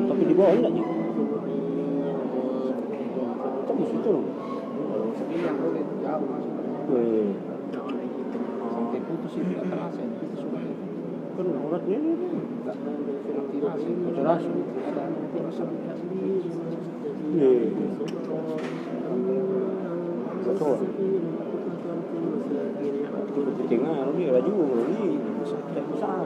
Tapi di bawah enggak juga. Tapi situ loh. Sampai putus itu nggak terasa, putus sudah. Kan uratnya ini Terasa. Betul. Tinggal dia laju ni tak besar.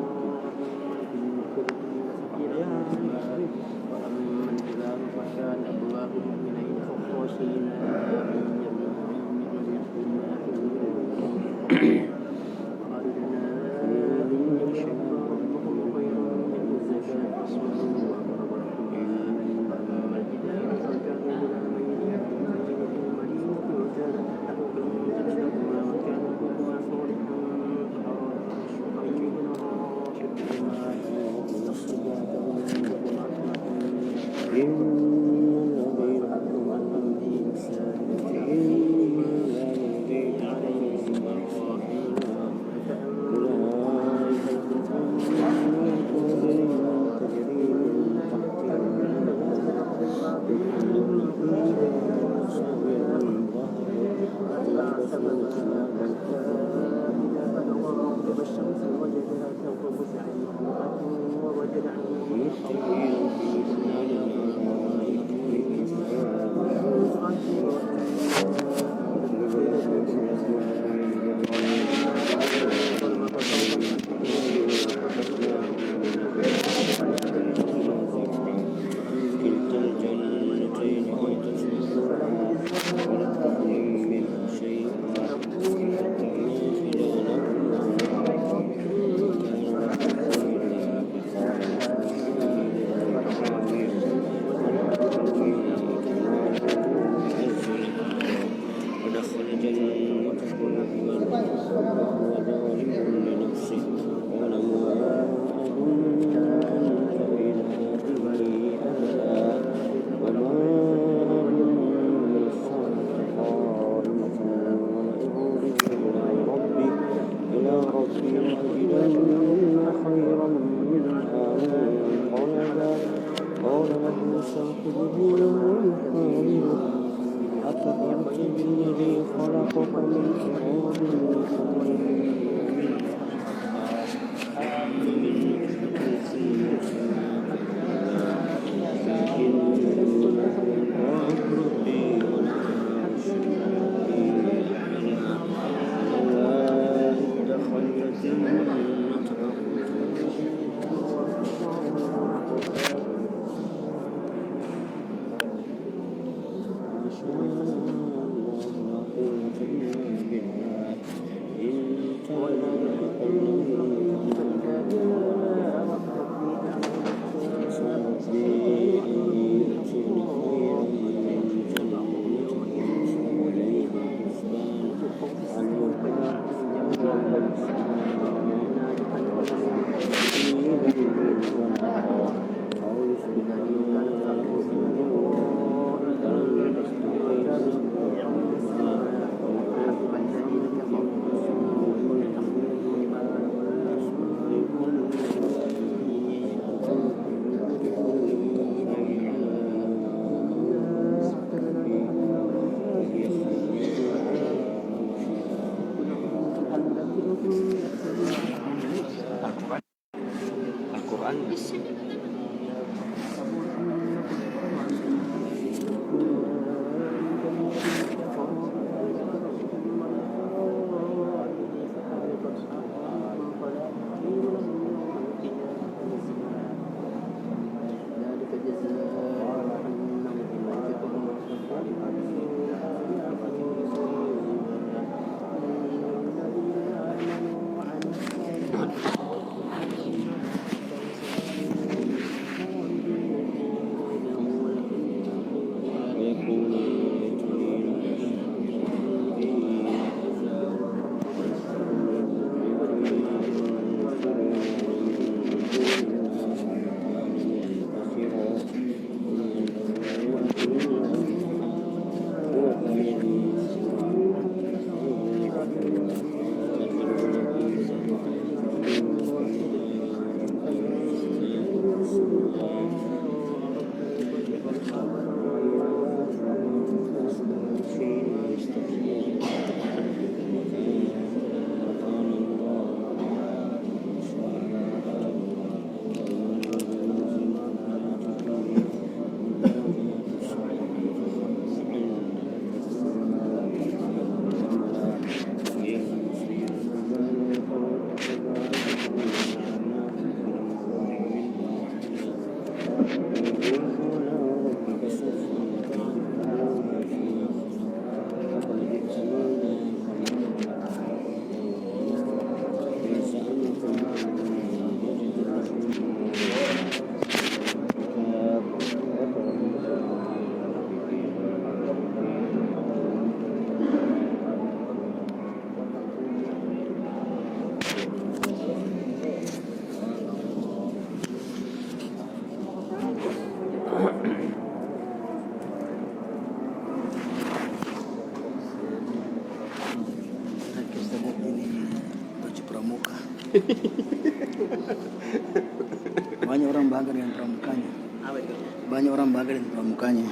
Banyak orang bangga dengan pramukanya. Apa itu? Banyak orang bangga dengan pramukanya.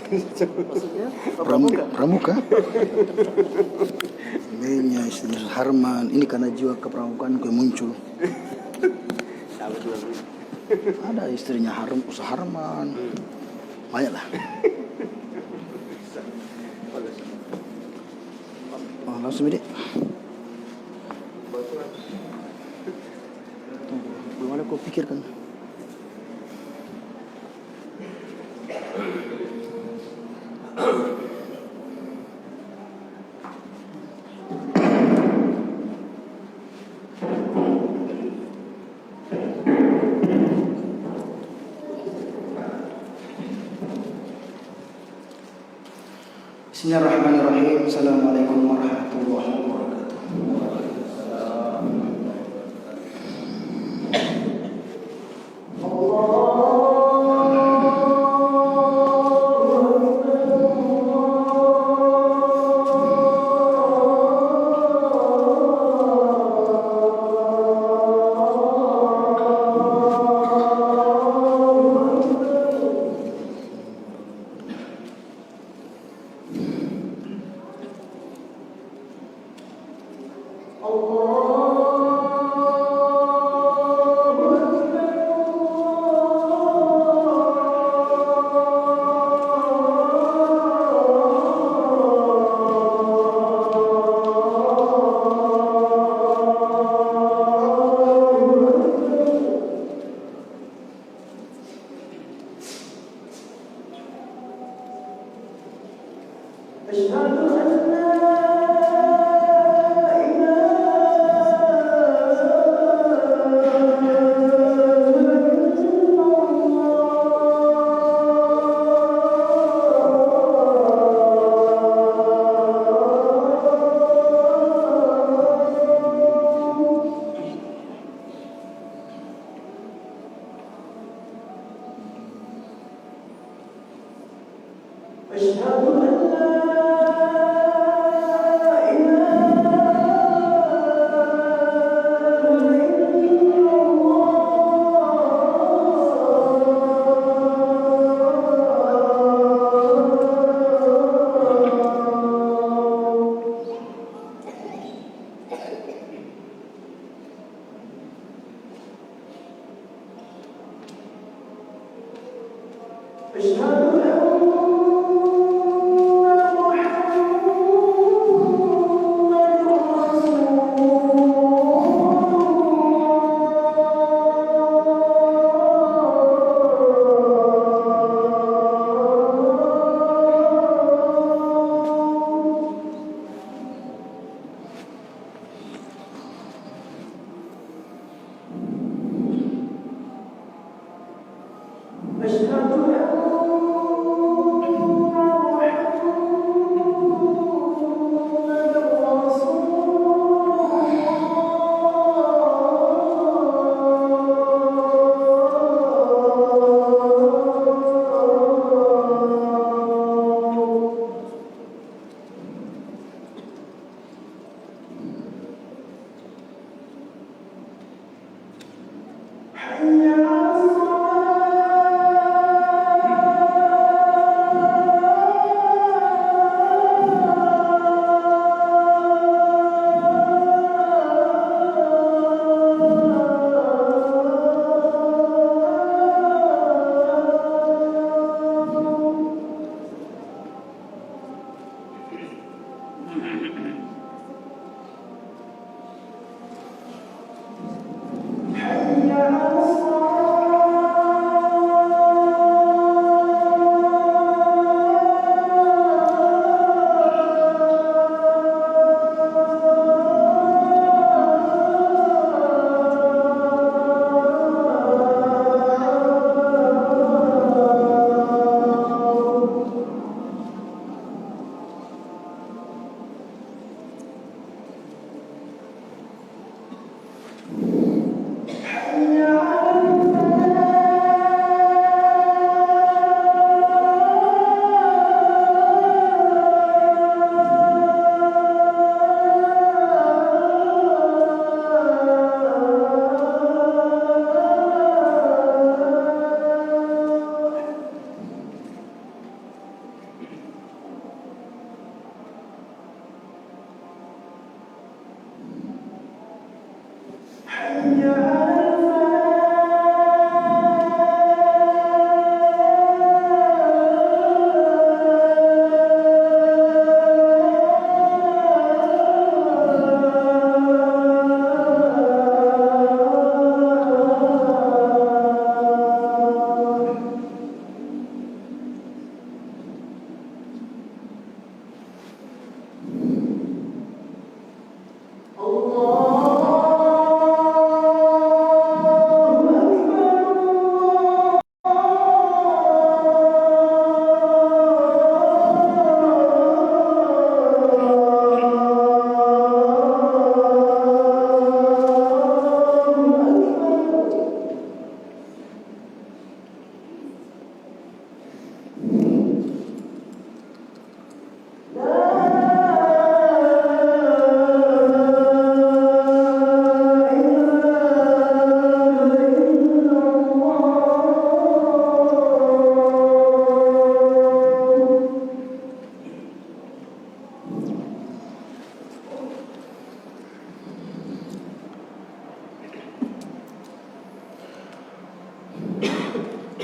Maksudnya? Pramuka? Pramuka. Ini istrinya Suharman. Ini karena jiwa kepramukaan yang muncul. Tahu juga. Ada istrinya Suharman. Banyak lah. Oh, langsung Dek. Belum ada kau pikirkan. Bismillahirrahmanirrahim. Assalamualaikum warahmatullahi wabarakatuh.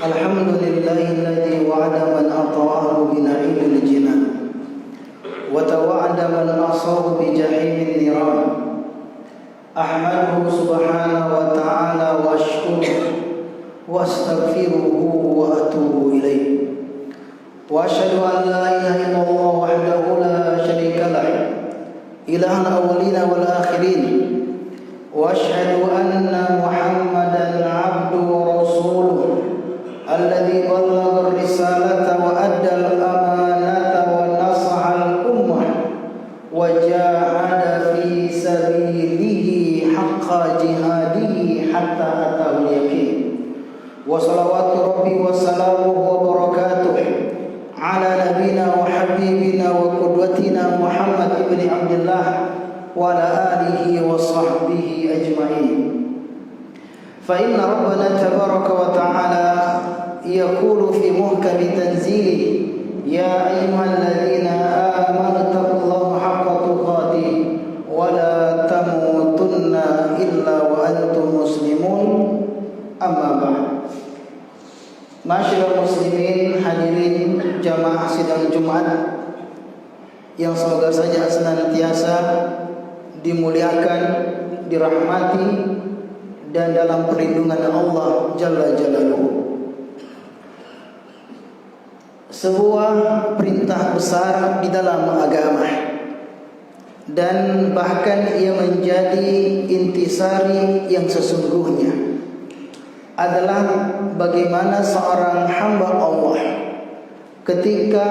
Alhamdulillahilladzi wa'ada man ata'ahu bina'imil jinan wa tawa'ada man asahu bi jahimin niran. Ahmaduhu subhanahu wa ta'ala wa ashkuruhu wa astaghfiruhu wa atubu ilaih. Wa asyhadu an la ilaha illallah wahdahu la syarika lah, ilahul awwalin wal akhirin. Wa asyhadu anna Muhammadan 'abduhu wa rasuluh alladzi ballagha ar-risalata wa adda al-amanata wa nasaha al-ummah wa jahada fi sabilihi haqqa jihadihi hatta atahu al-yaqin. Wa salawatu rabbi wa salamuhu wa barakatuh ala nabiyina wa habibina wa qudwatina Muhammad ibn Abdullah wa ala alihi wa sahbihi ajma'in. Fa inna rabbana tabaraka wa ta'ala yaqulu fi muhkami tanzilihi ya ayyuhalladzina amanu taqullaha haqqa tuqatih wa la tamutunna illa wa antum muslimun. Amma ba'd. Masyaallah muslimin, hadirin jamaah sidang Jumat yang semoga saja senantiasa dimuliakan, dirahmati dan dalam perlindungan Allah Jalla Jalaluhu. Sebuah perintah besar di dalam agama, dan bahkan ia menjadi intisari yang sesungguhnya adalah bagaimana seorang hamba Allah ketika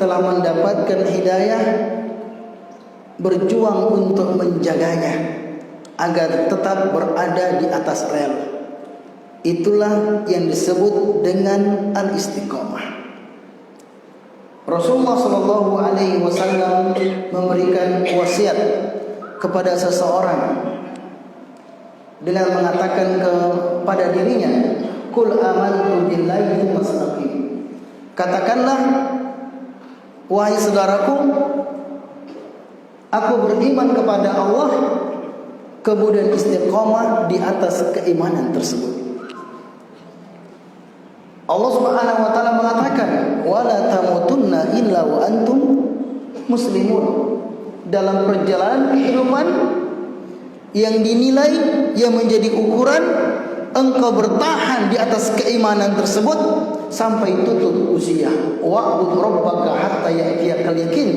telah mendapatkan hidayah berjuang untuk menjaganya agar tetap berada di atas rel. Itulah yang disebut dengan al-istiqamah. Rasulullah sallallahu alaihi wasallam memberikan wasiat kepada seseorang dengan mengatakan kepada dirinya, "Qul amantu billahi tsumastaqim." Katakanlah, wahai saudaraku, aku beriman kepada Allah, kemudian istiqamah di atas keimanan tersebut. Allah Subhanahu wa taala mengatakan, "Wala tamutunna illa wa antum muslimun." Dalam perjalanan kehidupan yang dinilai, yang menjadi ukuran engkau bertahan di atas keimanan tersebut sampai tutup usia. Wa'bud rabbaka hatta ya'tiyakal yaqin.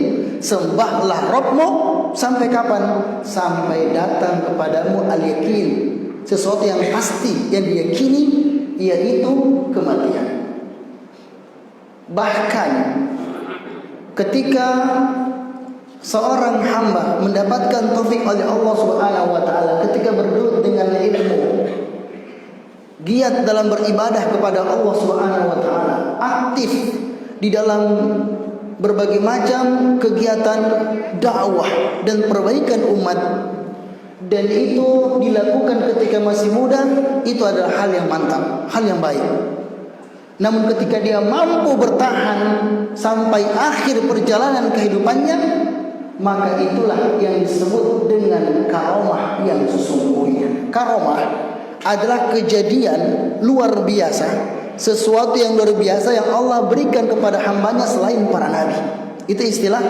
Sembahlah Rabbmu sampai kapan? Sampai datang kepadamu al-yaqin, sesuatu yang pasti, yang diyakini, yaitu kematian. Bahkan ketika seorang hamba mendapatkan taufik oleh Allah Subhanahu wa taala ketika berduduk dengan ilmu, giat dalam beribadah kepada Allah Subhanahu wa taala, aktif di dalam berbagai macam kegiatan dakwah dan perbaikan umat, dan itu dilakukan ketika masih muda, itu adalah hal yang mantap, hal yang baik. Namun ketika dia mampu bertahan sampai akhir perjalanan kehidupannya, maka itulah yang disebut dengan karomah yang sesungguhnya. Karomah adalah kejadian luar biasa, sesuatu yang luar biasa yang Allah berikan kepada hambanya selain para nabi. Itu istilah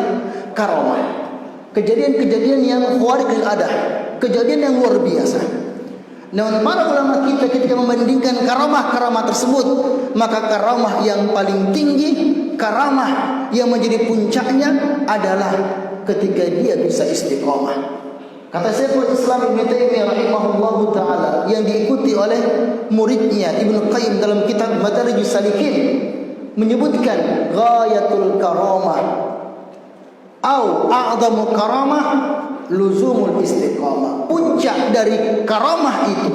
karomah. Kejadian-kejadian yang khariqul adah, kejadian yang luar biasa. Namun para ulama kita ketika membandingkan karamah-karamah tersebut, maka karamah yang paling tinggi, karamah yang menjadi puncaknya adalah ketika dia bisa istiqomah. Kata Syekhul Islam Ibnu Taimiyah rahimahullahu taala yang diikuti oleh muridnya Ibnu Qayyim dalam kitab Madarijus Salikin, menyebutkan ghayatul karamah au a'zamu karamah luzumul istiqamah. Puncak dari karamah itu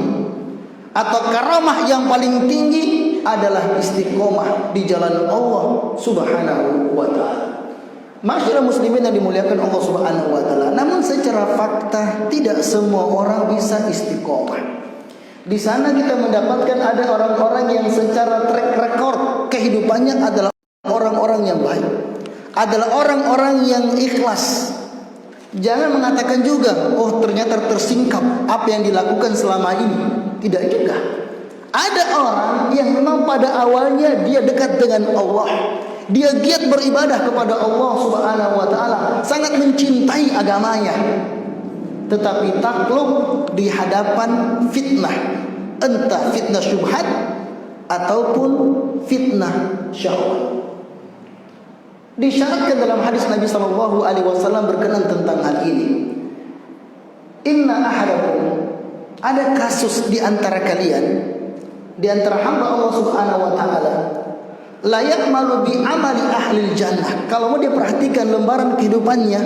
atau karamah yang paling tinggi adalah istiqomah di jalan Allah Subhanahu wa taala. Masyaallah muslimin yang dimuliakan Allah Subhanahu wa taala. Namun secara fakta tidak semua orang bisa istiqomah. Di sana kita mendapatkan ada orang-orang yang secara track record kehidupannya adalah orang-orang yang baik, adalah orang-orang yang ikhlas. Jangan mengatakan juga, oh ternyata tersingkap apa yang dilakukan selama ini. Tidak juga. Ada orang yang memang pada awalnya dia dekat dengan Allah, dia giat beribadah kepada Allah Subhanahu wa taala, sangat mencintai agamanya. Tetapi takluk di hadapan fitnah, entah fitnah syubhat ataupun fitnah syahwat. Disyaratkan dalam hadis Nabi sallallahu alaihi wasallam berkenan tentang hal ini. Inna ahadakum, ada kasus di antara kalian, di antara hamba Allah Subhanahu wa taala, la ya'malu bi amali ahli jannah. Kalau mau dia perhatikan lembaran kehidupannya,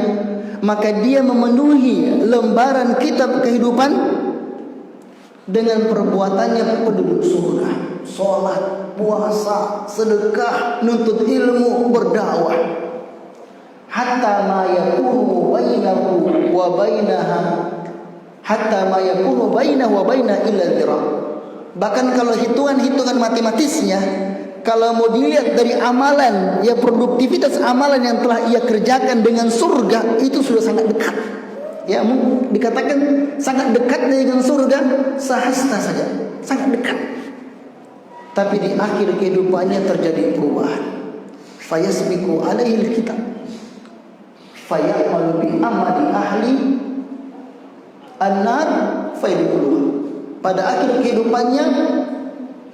maka dia memenuhi lembaran kitab kehidupan dengan perbuatannya penduduk surga. Salat, puasa, sedekah, nuntut ilmu, berdakwah. Hatta ma yakunu bainahu wa bainaha, hatta ma yakunu bainahu wa baina illa dhira. Bahkan kalau hitungan matematisnya, kalau mau dilihat dari amalan, ya produktivitas amalan yang telah ia kerjakan dengan surga, itu sudah sangat dekat. Ya, dikatakan sangat dekat dengan surga, sahasta saja, sangat dekat. Tapi di akhir kehidupannya terjadi perubahan. Fayasbiqu alaihi alkitab, fayamalu bi amali ahli an-nar fayadkhuluha. Pada akhir kehidupannya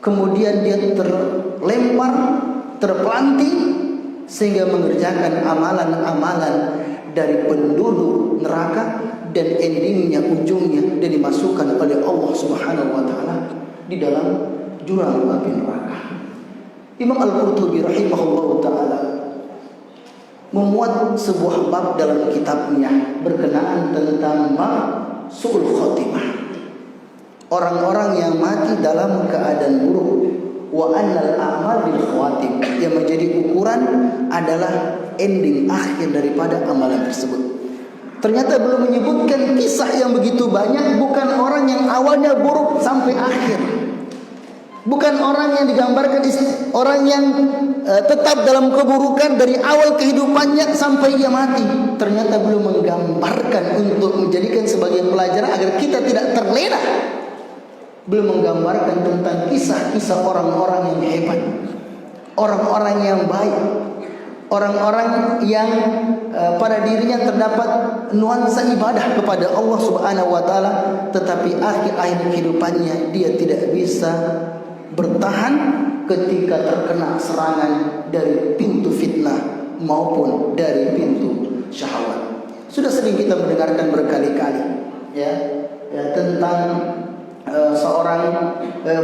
kemudian dia terlempar, terpelanting sehingga mengerjakan amalan-amalan dari penduduk neraka, dan endingnya, ujungnya dia dimasukkan oleh Allah Subhanahu wa taala di dalam jurang api neraka. Imam Al-Qurtubi rahimahullahu taala memuat sebuah bab dalam kitabnya berkenaan tentang su'ul khotimah, orang-orang yang mati dalam keadaan buruk. Wa annal a'mal bil khawatim, yang menjadi ukuran adalah ending akhir daripada amalan tersebut. Ternyata belum menyebutkan kisah yang begitu banyak, bukan orang yang awalnya buruk sampai akhir, bukan orang yang digambarkan orang yang tetap dalam keburukan dari awal kehidupannya sampai ia mati. Ternyata belum menggambarkan untuk menjadikan sebagai pelajaran agar kita tidak terlena. Belum menggambarkan tentang kisah-kisah orang-orang yang hebat, orang-orang yang baik, orang-orang yang pada dirinya terdapat nuansa ibadah kepada Allah Subhanahu wa taala, tetapi akhir-akhir kehidupannya dia tidak bisa bertahan ketika terkena serangan dari pintu fitnah maupun dari pintu syahwat. Sudah sering kita mendengarkan berkali-kali ya tentang seorang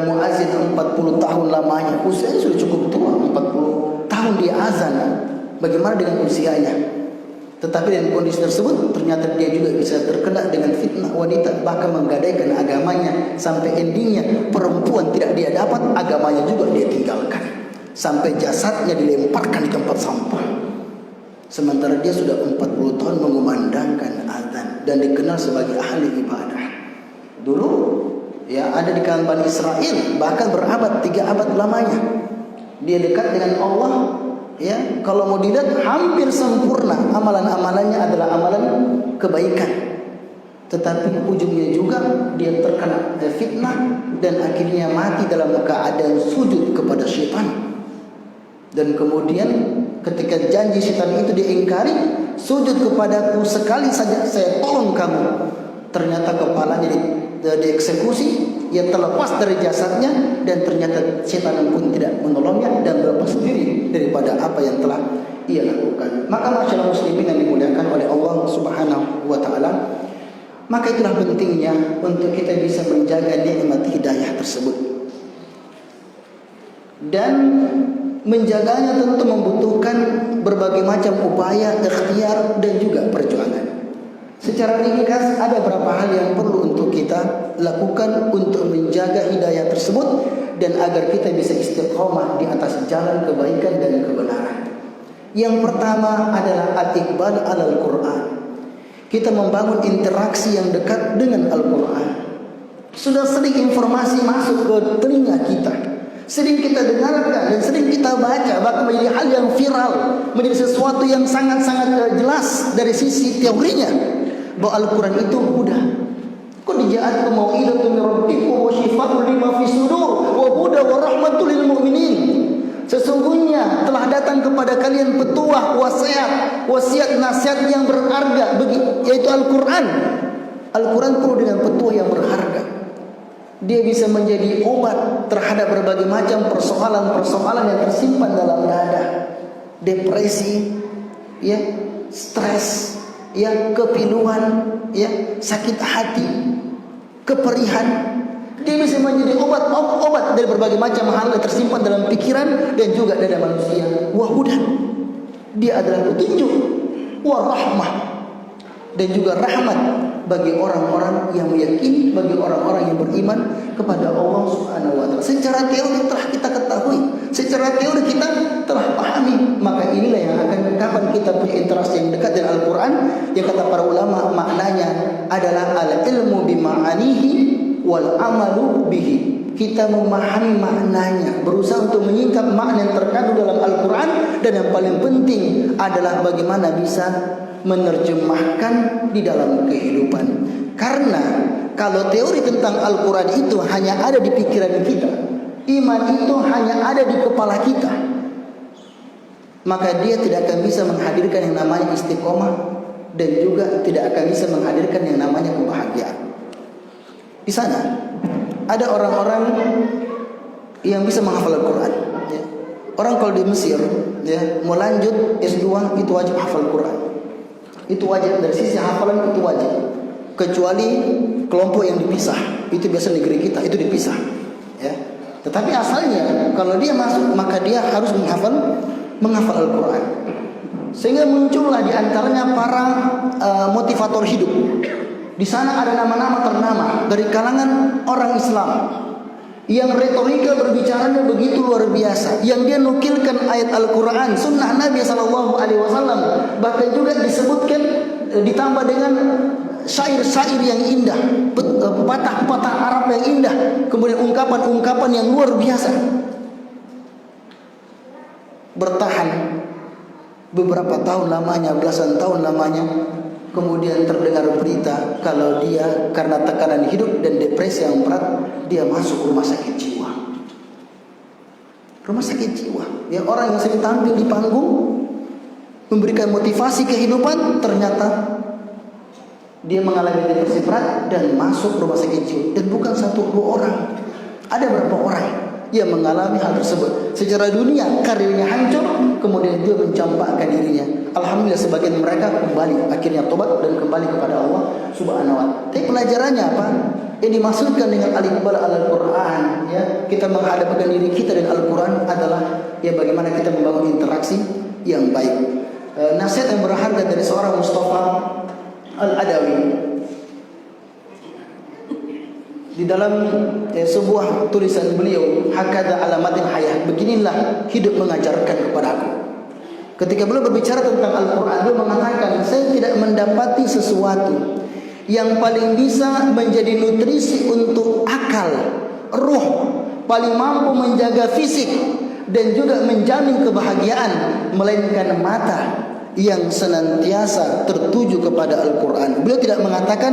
muazin 40 tahun lamanya, usianya sudah cukup tua, 40 tahun dia azan. Bagaimana dengan usianya? Tetapi dengan kondisi tersebut ternyata dia juga bisa terkena dengan fitnah wanita, bahkan menggadaikan agamanya sampai endingnya perempuan tidak dia dapat, agamanya juga dia tinggalkan, sampai jasadnya dilemparkan di tempat sampah. Sementara dia sudah 40 tahun mengumandangkan azan dan dikenal sebagai ahli ibadah. Dulu ya ada di kalangan Bani Israel, bahkan berabad 3 abad lamanya dia dekat dengan Allah. Ya, kalau mau dilihat hampir sempurna amalan-amalannya adalah amalan kebaikan, tetapi ujungnya juga dia terkena fitnah dan akhirnya mati dalam keadaan sujud kepada syaitan. Dan kemudian ketika janji syaitan itu diingkari, sujud kepadaku sekali saja saya tolong kamu, ternyata kepalanya dieksekusi, ia terlepas dari jasadnya, dan ternyata setan pun tidak menolongnya dan berlepas diri daripada apa yang telah ia lakukan. Maka masyarakat muslimin yang dimuliakan oleh Allah Subhanahu wa taala, maka itulah pentingnya untuk kita bisa menjaga nikmat hidayah tersebut. Dan menjaganya tentu membutuhkan berbagai macam upaya, ikhtiar dan juga perjuangan. Secara ringkas ada beberapa hal yang perlu untuk kita lakukan untuk menjaga hidayah tersebut dan agar kita bisa istiqomah di atas jalan kebaikan dan kebenaran. Yang pertama adalah al-iqbal alal Quran. Kita membangun interaksi yang dekat dengan Al-Quran. Sudah sering informasi masuk ke telinga kita, sering kita dengarkan dan sering kita baca, bahkan menjadi hal yang viral, menjadi sesuatu yang sangat-sangat jelas dari sisi teorinya bahwa Al-Quran itu mudah. Qad ja'atkum mau'izatun min rabbikum wa shifaa'un lima fis sudur wa hudan wa rahmatul lil mu'minin. Sesungguhnya telah datang kepada kalian petuah, wasiat nasihat yang berharga, yaitu Al-Quran. Al-Quran penuh dengan petuah yang berharga. Dia bisa menjadi obat terhadap berbagai macam persoalan-persoalan yang tersimpan dalam dada. Depresi, ya, stres, ya, kepiluan, ya, sakit hati, keperihan. Dia bisa menjadi obat dari berbagai macam hal yang tersimpan dalam pikiran dan juga dada manusia. Wahudan, dia adalah petunjuk. Warahmah, dan juga rahmat bagi orang-orang yang meyakini, bagi orang-orang yang beriman kepada Allah Subhanahu wa taala. Secara teori telah kita ketahui, secara teori kita telah pahami. Maka inilah yang akan kapan kita punya interaksi yang dekat dengan Al-Quran, yang kata para ulama maknanya adalah al-ilmu bima'anihi wal amalu bihi. Kita memahami maknanya, berusaha untuk menyingkap makna yang terkandung dalam Al-Quran, dan yang paling penting adalah bagaimana bisa menerjemahkan di dalam kehidupan. Karena kalau teori tentang Al-Quran itu hanya ada di pikiran kita, iman itu hanya ada di kepala kita, maka dia tidak akan bisa menghadirkan yang namanya istiqomah, dan juga tidak akan bisa menghadirkan yang namanya kebahagiaan. Di sana ada orang-orang yang bisa menghafal Al-Quran, ya. Orang kalau di Mesir, ya, mau lanjut S2 itu wajib hafal Quran. Itu wajib, dari sisi hafalan itu wajib. Kecuali kelompok yang dipisah, itu biasa negeri kita itu dipisah, ya. Tetapi asalnya kalau dia masuk maka dia harus menghafal Al-Quran. Sehingga muncullah di antaranya para motivator hidup. Di sana ada nama-nama ternama dari kalangan orang Islam yang retorika berbicaranya begitu luar biasa, yang dia nukilkan ayat Al-Quran, sunnah Nabi SAW, bahkan juga disebutkan ditambah dengan syair-syair yang indah, pepatah-pepatah Arab yang indah, kemudian ungkapan-ungkapan yang luar biasa. Bertahan beberapa tahun lamanya, belasan tahun lamanya, kemudian terdengar berita kalau dia karena tekanan hidup dan depresi yang berat, dia masuk rumah sakit jiwa. Rumah sakit jiwa, ya, orang yang sering tampil di panggung memberikan motivasi kehidupan, ternyata dia mengalami depresi berat dan masuk rumah sakit jiwa. Dan bukan satu dua orang, ada berapa orang yang mengalami hal tersebut. Secara dunia karirnya hancur, kemudian dia mencampakkan dirinya. Alhamdulillah sebagian mereka kembali, akhirnya tobat dan kembali kepada Allah Subhanahu wa taala. Tapi pelajarannya apa? Yang dimaksudkan dengan al-iqbal al-Quran, ya, kita menghadapkan diri kita dengan Al-Quran adalah ya bagaimana kita membangun interaksi yang baik. Nasihat yang berharga dari seorang Mustafa Al-Adawi di dalam sebuah tulisan beliau, hakada alamatil hayah, beginilah hidup mengajarkan kepadaku. Ketika beliau berbicara tentang Al-Quran, beliau mengatakan, saya tidak mendapati sesuatu yang paling bisa menjadi nutrisi untuk akal, ruh, paling mampu menjaga fisik dan juga menjamin kebahagiaan, melainkan mata yang senantiasa tertuju kepada Al-Quran. Beliau tidak mengatakan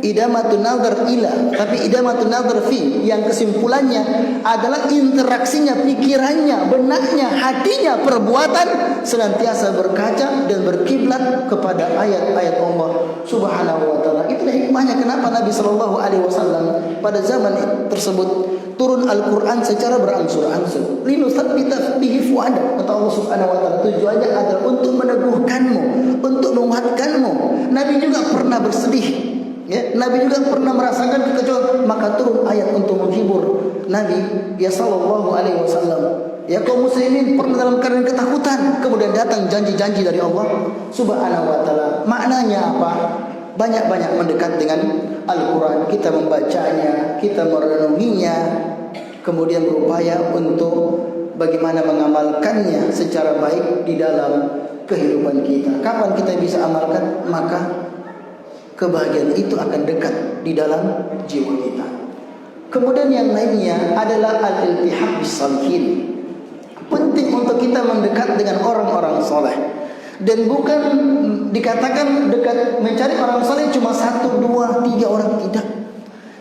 idamatun nazar ila, tapi idamatun nazar fi, yang kesimpulannya adalah interaksinya, pikirannya, benaknya, hatinya, perbuatan senantiasa berkaca dan berkiblat kepada ayat-ayat Allah Subhanahu wa taala. Itulah hikmahnya kenapa Nabi sallallahu alaihi wasallam pada zaman tersebut turun Al-Quran secara berangsur-angsur. Linusabbita bihi fuada, kata Allah Subhanahu wa taala, tujuannya adalah untuk meneguhkanmu, untuk menguatkanmu. Nabi juga pernah bersedih, ya, Nabi juga pernah merasakan kekecewaan, maka turun ayat untuk menghibur Nabi ya sallallahu alaihi wasallam. Ya, kaum muslimin pernah dalam keadaan ketakutan, kemudian datang janji-janji dari Allah Subhanahu wa taala. Maknanya apa? Banyak-banyak mendekat dengan Al-Quran, kita membacanya, kita merenunginya, kemudian berupaya untuk bagaimana mengamalkannya secara baik di dalam kehidupan kita. Kapan kita bisa amalkan, maka kebahagiaan itu akan dekat di dalam jiwa kita. Kemudian yang lainnya adalah al-iltihaq bis-shalihin. Penting untuk kita mendekat dengan orang-orang soleh. Dan bukan dikatakan dekat mencari orang soleh cuma 1, 2, 3 orang, tidak.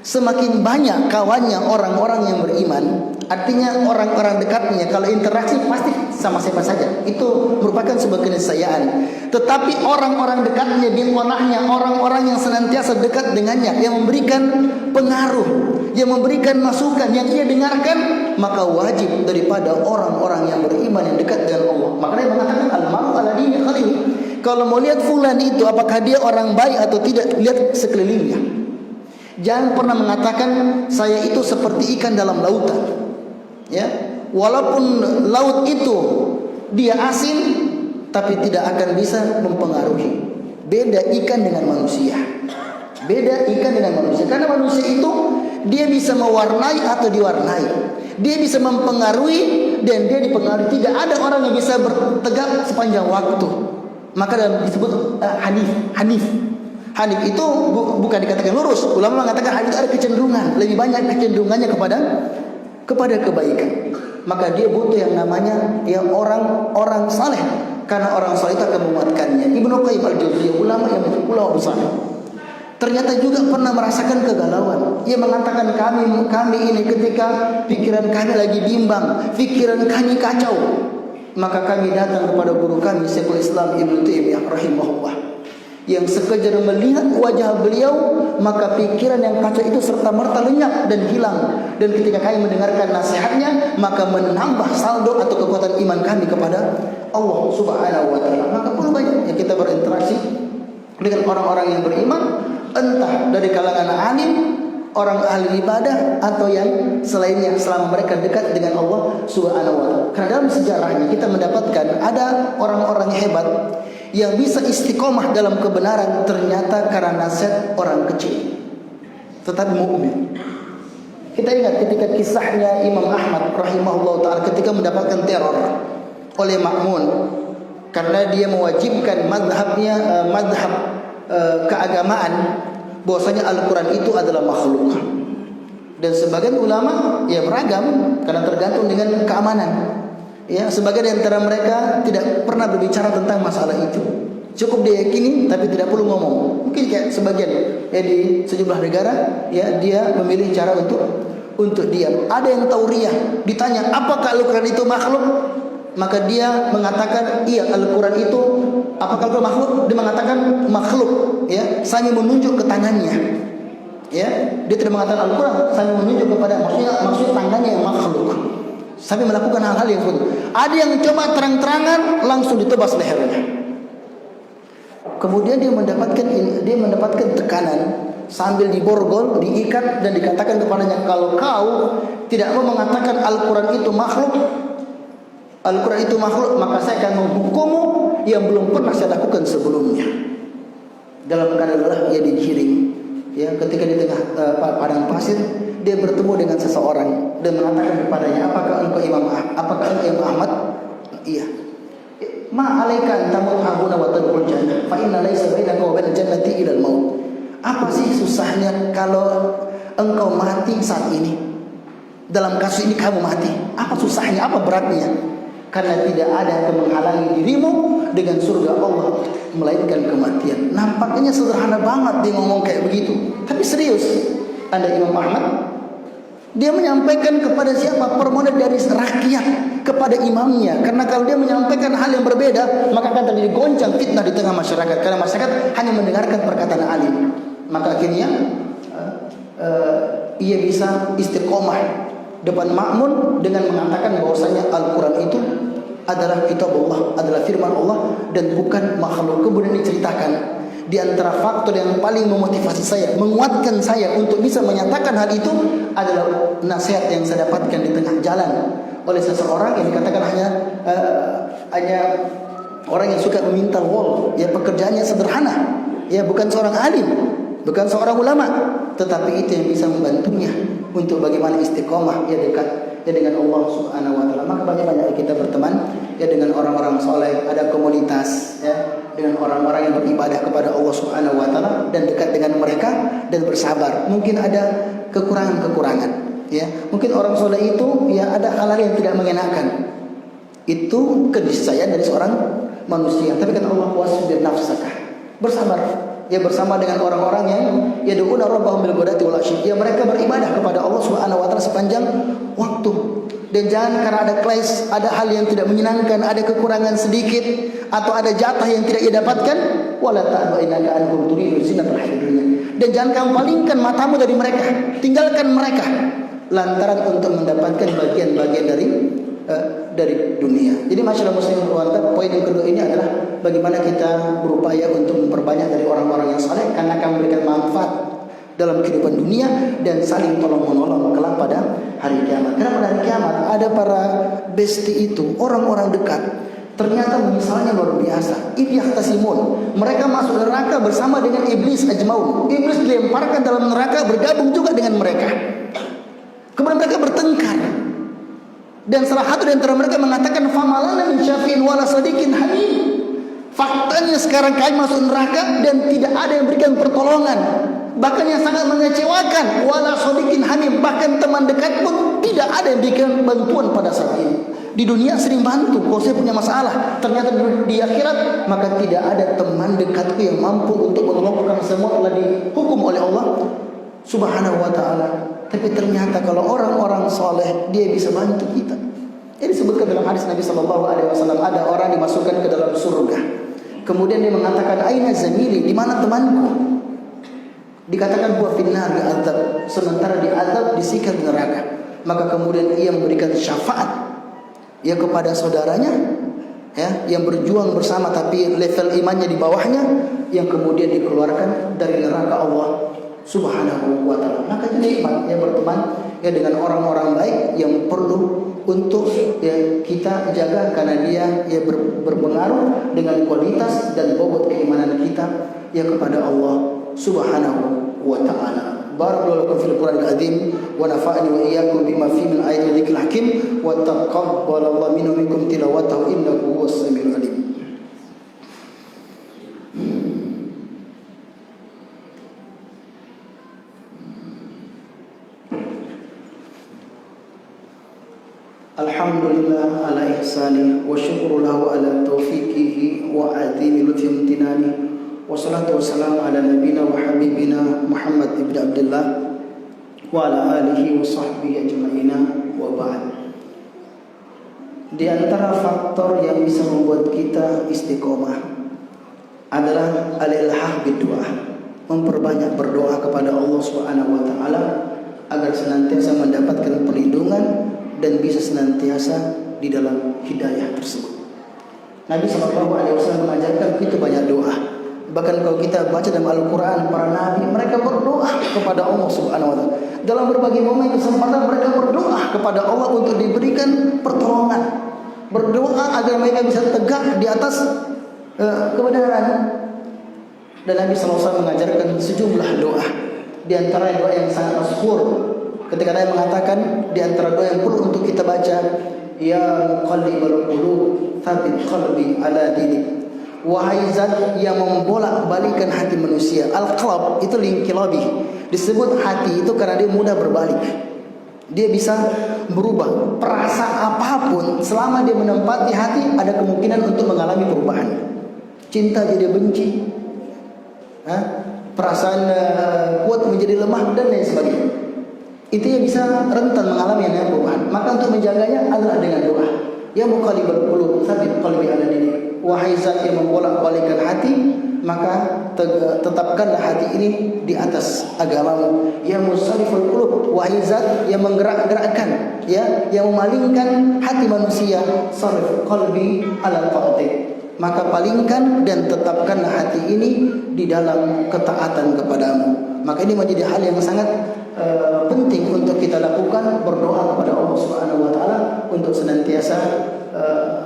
Semakin banyak kawannya orang-orang yang beriman, artinya orang-orang dekatnya, kalau interaksi pasti sama siapa saja, itu merupakan sebuah keniscayaan. Tetapi orang-orang dekatnya, bitonahnya, orang-orang yang senantiasa dekat dengannya, yang memberikan pengaruh, yang memberikan masukan, yang ia dengarkan, maka wajib daripada orang-orang yang beriman yang dekat dengan Allah. Maka dia mengatakan al-mar'u ala dini khalili. Kalau mau lihat fulan itu apakah dia orang baik atau tidak, lihat sekelilingnya. Jangan pernah mengatakan saya itu seperti ikan dalam lautan. Ya, walaupun laut itu dia asin, tapi tidak akan bisa mempengaruhi. Beda ikan dengan manusia. Beda ikan dengan manusia. Karena manusia itu dia bisa mewarnai atau diwarnai. Dia bisa mempengaruhi dan dia dipengaruhi. Tidak ada orang yang bisa bertegak sepanjang waktu. Maka dalam disebut Hanif. Hanif itu bukan dikatakan lurus. Ulama mengatakan Hanif itu ada kecenderungan, lebih banyak kecenderungannya kepada kebaikan. Maka dia butuh yang namanya yang orang saleh, karena orang saleh itu akan menguatkannya. Ibnu Qayyim al-Jauziyah, ulama besar, ternyata juga pernah merasakan kegalauan. Ia mengatakan kami ini ketika pikiran kami lagi bimbang, pikiran kami kacau, maka kami datang kepada guru kami Syekhul Islam Ibnu Taimiyah rahimahullah, yang sekejar melihat wajah beliau, maka pikiran yang kacau itu serta-merta lenyap dan hilang. Dan ketika kami mendengarkan nasihatnya, maka menambah saldo atau kekuatan iman kami kepada Allah Subhanahu wa taala. Maka perlu banyak ya kita berinteraksi dengan orang-orang yang beriman, entah dari kalangan alim, orang ahli ibadah, atau yang selainnya, selama mereka dekat dengan Allah Subhanahu wa taala. Karena dalam sejarahnya kita mendapatkan ada orang-orang hebat yang bisa istiqomah dalam kebenaran, ternyata karena nasihat orang kecil tetapi mukmin. Kita ingat ketika kisahnya Imam Ahmad rahimahullah ta'ala ketika mendapatkan teror oleh Ma'mun karena dia mewajibkan madhab keagamaan bahwasanya Al-Quran itu adalah makhluk. Dan sebagian ulama ya beragam karena tergantung dengan keamanan. Ya, sebagian di antara mereka tidak pernah berbicara tentang masalah itu. Cukup diyakini tapi tidak perlu ngomong. Mungkin kayak sebagian ya di sejumlah negara ya dia memilih cara untuk diam. Ada yang tauriah, ditanya apakah Al-Quran itu makhluk? Maka dia mengatakan iya, Al-Quran itu apakah Al-Quran makhluk? Dia mengatakan makhluk, ya, sambil menunjuk ke tangannya. Ya, dia tidak mengatakan Al-Quran, sambil menunjuk kepada maksud tangannya yang makhluk. Sampai melakukan hal-hal yang buruk. Ada yang coba terang-terangan langsung ditebas lehernya. Kemudian dia mendapatkan tekanan sambil diborgol, diikat dan dikatakan kepadanya, kalau kau tidak mau mengatakan Al-Quran itu makhluk, maka saya akan menghukummu yang belum pernah saya lakukan sebelumnya. Dalam keadaan lelah ia digiring. Ya, ketika di tengah padang pasir dia bertemu dengan seseorang dan mengatakan kepadanya, apakah engkau Imam Ahmad? Iya. Ma alaika tamut habuna wa tadkhul jannah fa inna laysa bainaka wa bainal jannati illa al-maut. Apa sih susahnya kalau engkau mati saat ini? Dalam kasus ini kamu mati. Apa susahnya? Apa beratnya? Karena tidak ada yang menghalangi dirimu dengan surga Allah melainkan kematian. Nampaknya sederhana banget dia ngomong kayak begitu, tapi serius. Ada Imam Ahmad, dia menyampaikan kepada siapa? Permohonan dari rakyat kepada imamnya. Karena kalau dia menyampaikan hal yang berbeda, maka akan terjadi goncang fitnah di tengah masyarakat. Karena masyarakat hanya mendengarkan perkataan alim. Maka akhirnya ia bisa istiqomah depan makmun dengan mengatakan bahwasanya Al-Quran itu adalah kitab Allah, adalah firman Allah dan bukan makhluk. Kemudian diceritakan di antara faktor yang paling memotivasi saya, menguatkan saya untuk bisa menyatakan hal itu adalah nasihat yang saya dapatkan di tengah jalan oleh seseorang yang dikatakan hanya orang yang suka meminta wall, ya pekerjaannya sederhana, ya bukan seorang alim, bukan seorang ulama, tetapi itu yang bisa membantunya untuk bagaimana istiqomah ya dekat ya dengan Allah Subhanahu wa taala. Maka banyak-banyak kita berteman ya dengan orang-orang soleh, ada komunitas ya dengan orang-orang yang beribadah kepada Allah Subhanahu wa taala dan dekat dengan mereka dan bersabar. Mungkin ada kekurangan-kekurangan ya. Mungkin orang soleh itu ya ada hal-hal yang tidak mengenakan. Itu keniscayaan dari seorang manusia. Tapi kata Allah, wasbir nafsaka, bersabar ya bersama dengan orang-orang yang yad'una rabbahum bil ghadati wal asyi, ya mereka beribadah kepada Allah Subhanahu wa taala sepanjang waktu. Dan jangan karena ada clash, ada hal yang tidak menyenangkan, ada kekurangan sedikit atau ada jatah yang tidak ia dapatkan, wala ta'du innaka anhum turidu zinatal hayatid dunya. Dan jangan kamu palingkan matamu dari mereka, tinggalkan mereka lantaran untuk mendapatkan bagian-bagian dari dunia. Jadi masyarakat muslim berwarta, poin yang kedua ini adalah bagaimana kita berupaya untuk memperbanyak dari orang-orang yang saleh, karena akan memberikan manfaat dalam kehidupan dunia dan saling tolong-menolong kelak pada hari kiamat. Karena pada hari kiamat ada para besti itu, orang-orang dekat, ternyata misalnya luar biasa. Idh yahtasimun, mereka masuk neraka bersama dengan iblis ajmaun. Iblis dilemparkan dalam neraka, bergabung juga dengan mereka. Kemudian mereka bertengkar. Dan salah satu di antara mereka mengatakan, famalana min syafi'in wala sadiqin hamim. Faktanya sekarang kami masuk neraka dan tidak ada yang berikan pertolongan. Bahkan yang sangat mengecewakan, wala sadiqin hamim, bahkan teman dekat pun tidak ada yang berikan bantuan pada saat ini. Di dunia sering bantu, kalau saya punya masalah, ternyata di akhirat maka tidak ada teman dekatku yang mampu untuk menolong. Karena semua telah dihukum oleh Allah Subhanahu wa ta'ala. Tapi ternyata kalau orang-orang soleh, dia bisa bantu kita. Ini disebutkan dalam hadis Nabi SAW, ada orang dimasukkan ke dalam surga. Kemudian dia mengatakan, aina zamili, di mana temanku? Dikatakan buah finnar, diazab. Sementara diazab, disikat neraka. Maka kemudian ia memberikan syafaat ya kepada saudaranya, ya, yang berjuang bersama tapi level imannya di bawahnya, yang kemudian dikeluarkan dari neraka Allah Subhanahu wa ta'ala. Maka nikmat ya berteman ya dengan orang-orang baik yang perlu untuk ya kita jaga, karena dia ya berpengaruh dengan kualitas dan bobot keimanan kita ya kepada Allah Subhanahu wa ta'ala. Barakallahu lakum fil Qur'anil azim wa nafa'ani wa iyyakum bima fihi min ayatil dzikril hakim wa taqabbalallahu minna minkum tilawatahu innahu huwas samiul alim. Alhamdulillah ala ihsani wa syukru lahu ala taufiqihi wa azimi lutfi imtinani. Wassalatu wassalamu ala nabiyina wa habibina Muhammad ibn Abdullah wa ala alihi wa sahbihi ajma'ina wa ba'd. Di antara faktor yang bisa membuat kita istiqomah adalah al-ilhah bid-du'a, memperbanyak berdoa kepada Allah Subhanahu wa taala agar senantiasa mendapatkan perlindungan dan bisa senantiasa di dalam hidayah tersebut. Nabi SAW mengajarkan kita banyak doa. Bahkan kalau kita baca dalam Al-Quran, para nabi mereka berdoa kepada Allah Subhanahu wa ta'ala. Dalam berbagai momen kesempatan mereka berdoa kepada Allah untuk diberikan pertolongan. Berdoa agar mereka bisa tegak di atas kebenaran. Dan Nabi SAW mengajarkan sejumlah doa. Di antara doa yang sangat masyhur, ketika Nabi mengatakan di antara doa yang perlu untuk kita baca, ya muqallibal qulub tsabbit qalbi ala dinik. Wahai zat yang membolak-balikan hati manusia. Al-qalb itu linqilabi. Disebut hati itu karena dia mudah berbalik. Dia bisa berubah. Perasa apapun selama dia menempati hati, ada kemungkinan untuk mengalami perubahan. Cinta jadi benci, perasaan kuat menjadi lemah dan lain sebagainya. Itu yang bisa rentan mengalami yang perubahan. Maka untuk menjaganya adalah dengan doa. Ya muqallibal qulub tsabbit qalbi ala dinik. Wahai zat yang membolak-balikkan hati, maka tetapkanlah hati ini di atas agamamu. Ya musarriful qulub, wahai zat yang menggerak-gerakkan, ya, yang memalingkan hati manusia, sarif qalbi ala ta'atik. Maka palingkan dan tetapkanlah hati ini di dalam ketaatan kepadamu. Maka ini menjadi hal yang sangat penting untuk kita lakukan, berdoa kepada Allah Subhanahu wa taala untuk senantiasa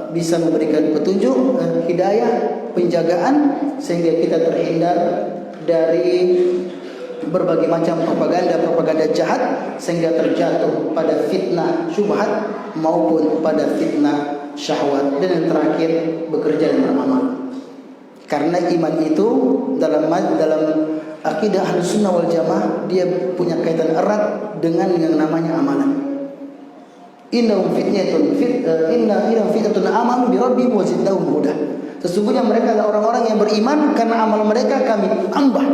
bisa memberikan petunjuk, hidayah, penjagaan sehingga kita terhindar dari berbagai macam propaganda jahat sehingga terjatuh pada fitnah syubhat maupun pada fitnah syahwat. Dan yang terakhir, bekerja dan beramal. Karena iman itu dalam akidah Ahlussunnah wal Jamaah dia punya kaitan erat dengan yang namanya amalan. Innahum fitnatun amanu bi rabbihim wa zidnahum huda. Sesungguhnya mereka adalah orang-orang yang beriman karena amal mereka kami tambah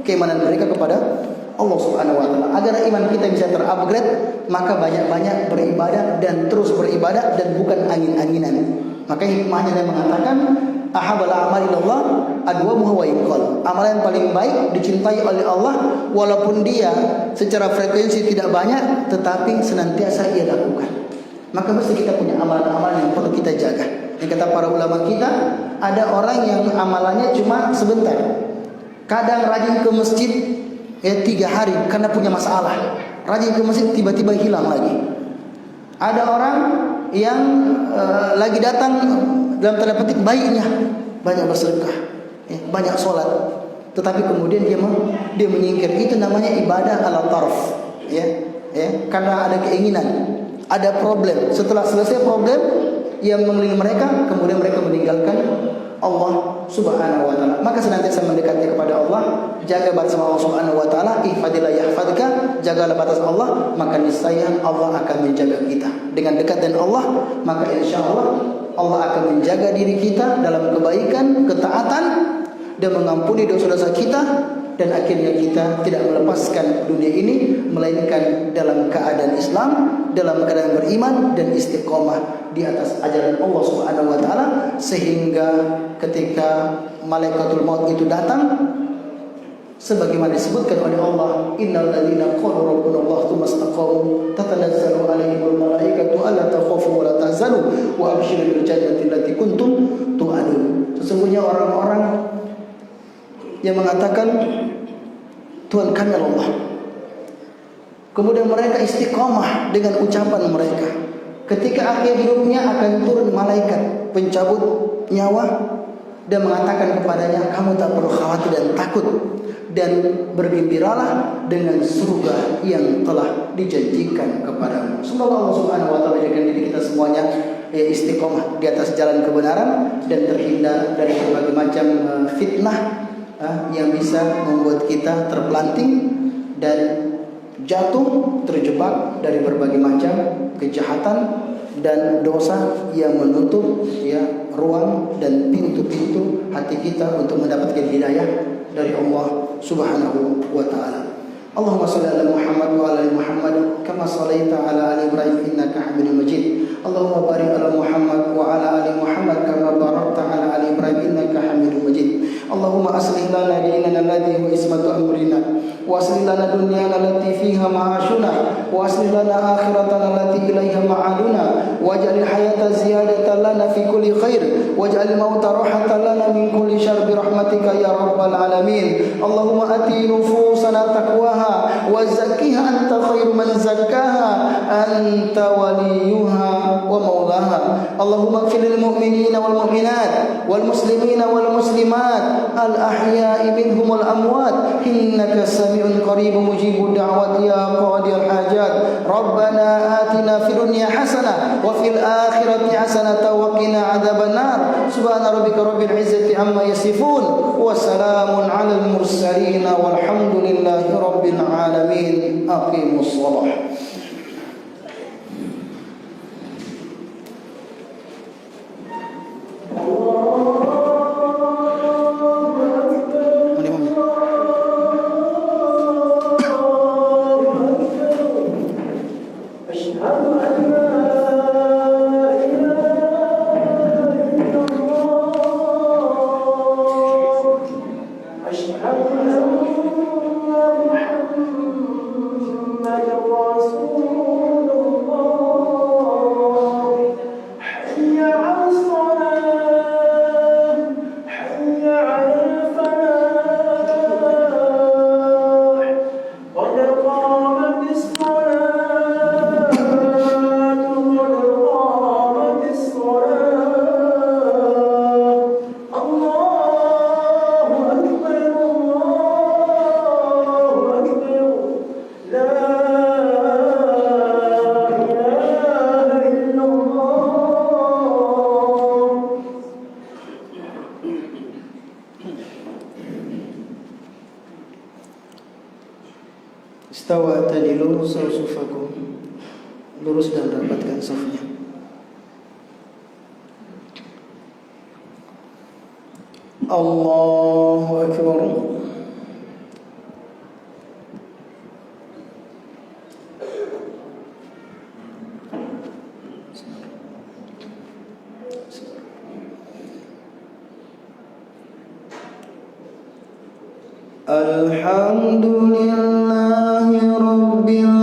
keimanan mereka kepada Allah Subhanahu wa taala. Agar iman kita bisa terupgrade, maka banyak-banyak beribadah dan terus beribadah dan bukan angin-anginan. Maka hikmahnya dia mengatakan ahabal a'mal ilallah adwamuha wa inqal. Amalan yang paling baik dicintai oleh Allah walaupun dia secara frekuensi tidak banyak tetapi senantiasa ia lakukan. Maka mesti kita punya amalan-amalan yang perlu kita jaga. Yang kata para ulama kita, ada orang yang amalannya cuma sebentar. Kadang rajin ke masjid 3 hari karena punya masalah. Rajin ke masjid tiba-tiba hilang lagi. Ada orang yang lagi datang dalam tanda petik baiknya, banyak bersedekah, banyak sholat, tetapi kemudian dia menyingkir. Itu namanya ibadah ala taraf, karena ada keinginan, ada problem. Setelah selesai problem yang mengelilingi mereka, kemudian mereka meninggalkan Allah Subhanahu wa taala. Maka senantiasa mendekati kepada Allah, jaga batas Allah Subhanahu wa taala, ihfadillah yahfadka, jagalah batas Allah, maka niscaya Allah akan menjaga kita. Dengan dekat dengan Allah, maka insyaallah Allah akan menjaga diri kita dalam kebaikan, ketaatan dan mengampuni dosa-dosa kita, dan akhirnya kita tidak melepaskan dunia ini melainkan dalam keadaan Islam, dalam keadaan beriman dan istiqomah di atas ajaran Allah Subhanahu wa taala, sehingga ketika malaikatul maut itu datang sebagaimana disebutkan oleh Allah, innal ladzina qalu rabbuna Allah tsumma istaqamu tatanazzalu alaihimul malaikatu alla takhafu wa la tahzanu wa abshiru bil jannati allati kuntum tu'adun. Sesungguhnya orang-orang yang mengatakan Tuhan kami Allah, kemudian mereka istiqomah dengan ucapan mereka, ketika akhir hidupnya akan turun malaikat pencabut nyawa dan mengatakan kepadanya, kamu tak perlu khawatir dan takut, dan bergembiralah dengan surga yang telah dijanjikan kepadamu. Semoga Allah Subhanahu wa taala menjadikan diri kita semuanya istiqomah di atas jalan kebenaran dan terhindar dari berbagai macam fitnah yang bisa membuat kita terpelanting dan jatuh terjebak dari berbagai macam kejahatan dan dosa yang menutup ruang dan pintu-pintu hati kita untuk mendapatkan hidayah dari Allah Subhanahu wa taala. Allahumma shalli ala Muhammad wa ala ali Muhammad kama shallaita ala ali Ibrahim innaka Hamidum Majid. Allahumma barik ala Muhammad wa ala ali Muhammad kama barakta ala ali Ibrahim innaka Hamidum Majid. Allahumma aslih lana dinana alladhi huwa ismatu amrina wa aslih lana dunyana allati fiha ma'ashuna wa aslih lana akhiratana allati ilaiha ma'aduna waj'al hayata ziyadatan lana fi kulli khair waj'al mauta rahatan lana min kulli syarr bi rahmatika ya rabbal alamin. Allahumma ati nufusana taqwaha wa zakkiha anta khairu man zakkaha anta waliyuha wa maulaha. Allahumma ighfir lil mu'minina wal mu'minat wal muslimina wal muslimat al-ahya'i minhum wal-amwat innaka sami'un qaribun mujibud da'wat ya qadiyal hajat. Rabbana atina fid dunya hasanah wa fil akhirati hasanah wa qina adzabannar. Subhana rabbika rabbil izzati amma yasifun wa salamun 'alal mursalin walhamdulillahi rabbil alamin. Aqimus shalah. Istawa tadilu sufufakum, lurus dan rapatkan safnya. Allahu Akbar. Alhamdulillahi Rabbil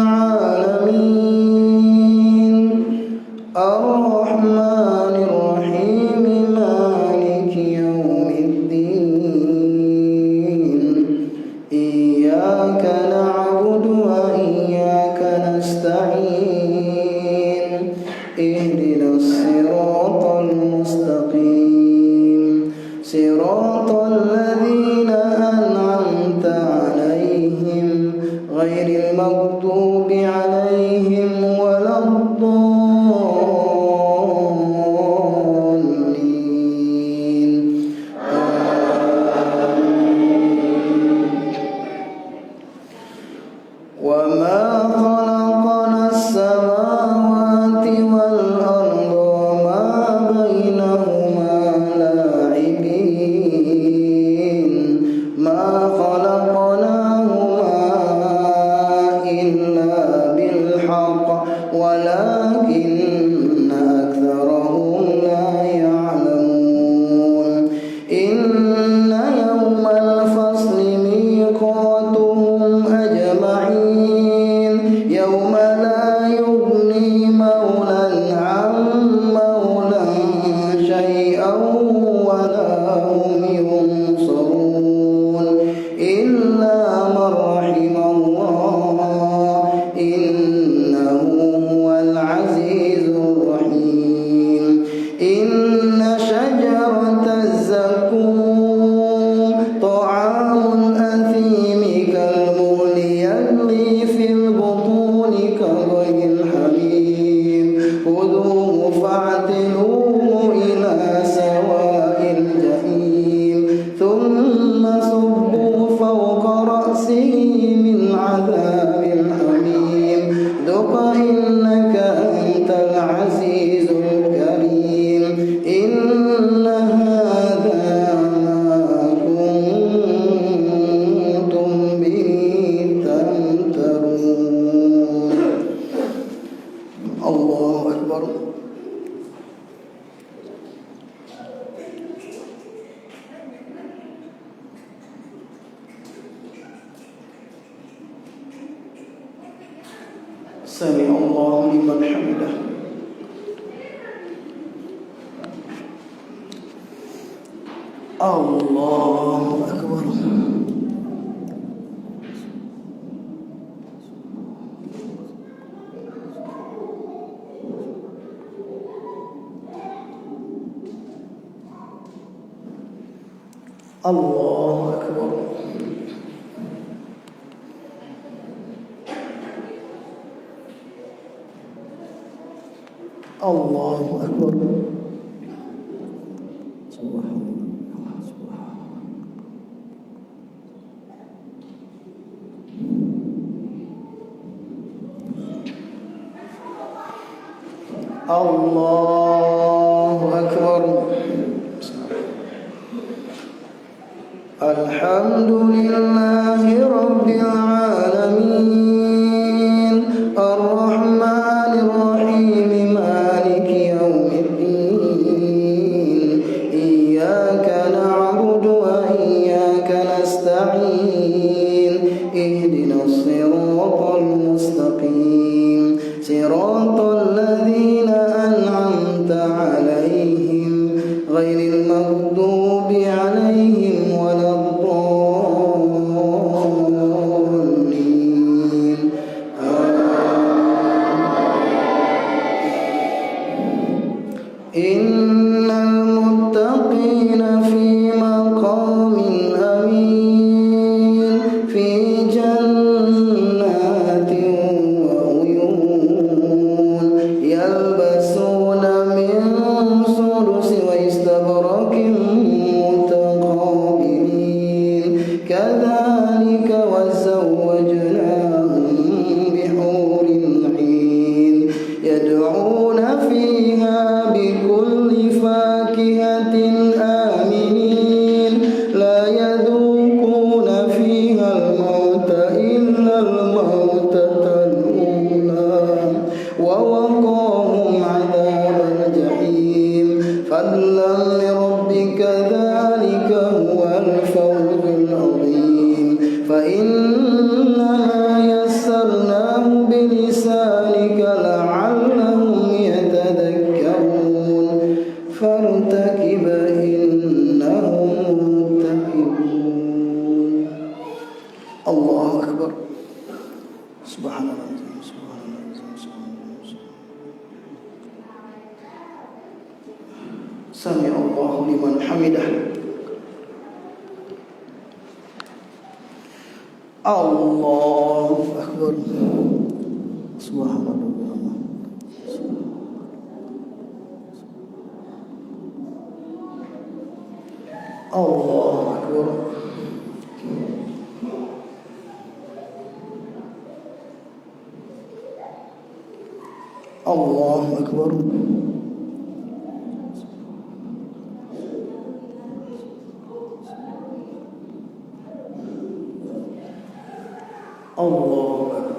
Alamin Ar-Rahmanir Rahim Maliki Yawmiddin Iyyaka na'budu wa iyyaka nasta'in Ihdinas siratal mustaqim Siratal ladzina غير المغضوب عليهم ولا الضالين وما خلقنا السماوات والأرض وما بينهما لاعبين ما ولكن أكثرهم لا يعلمون إن يوم الفصل ميقاتهم أجمعين يوم لا يغني مولى عن مولى شيئا ولا هم ينصرون إلا من رحم الله إنه العزيز الرحيم إن شجرة الزقوم طعام الأثيم كالمهل يغلي في البطون كغلي الحميم خذوه فاعتلوه إلى سواء الجحيم ثم صبوا فوق رأسه من عذاب الحميم ذق إنك أنت العزيز الكريم إن هذا ما كنتم به تمترون الله أكبر سمع الله لمن حمده الله أكبر الله أكبر الله أكبر الله أكبر الحمد لله رب العالمين الرحمن الرحيم مالك يوم الدين إياك نعبد وإياك نستعين اهدنا الصراط المستقيم صراط الذين أنعمت عليهم غير المغضوب عليهم ولا الضالين إن المتقين في مقام أمين في جنات وعيون يلبسون من سندس واستبرق متقابلين Allahu Akbar. Subhanallah. Allahu Akbar. Allahu Akbar. Allahu Akbar.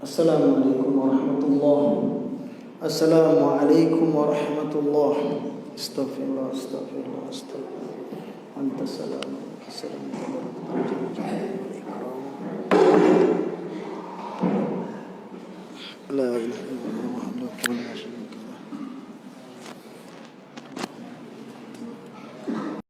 Assalamualaikum warahmatullahi. Assalamualaikum warahmatullahi. Astaghfirullah, astaghfirullah, astaghfirullah. Anta salam. Assalamualaikum. La ilaha illallah.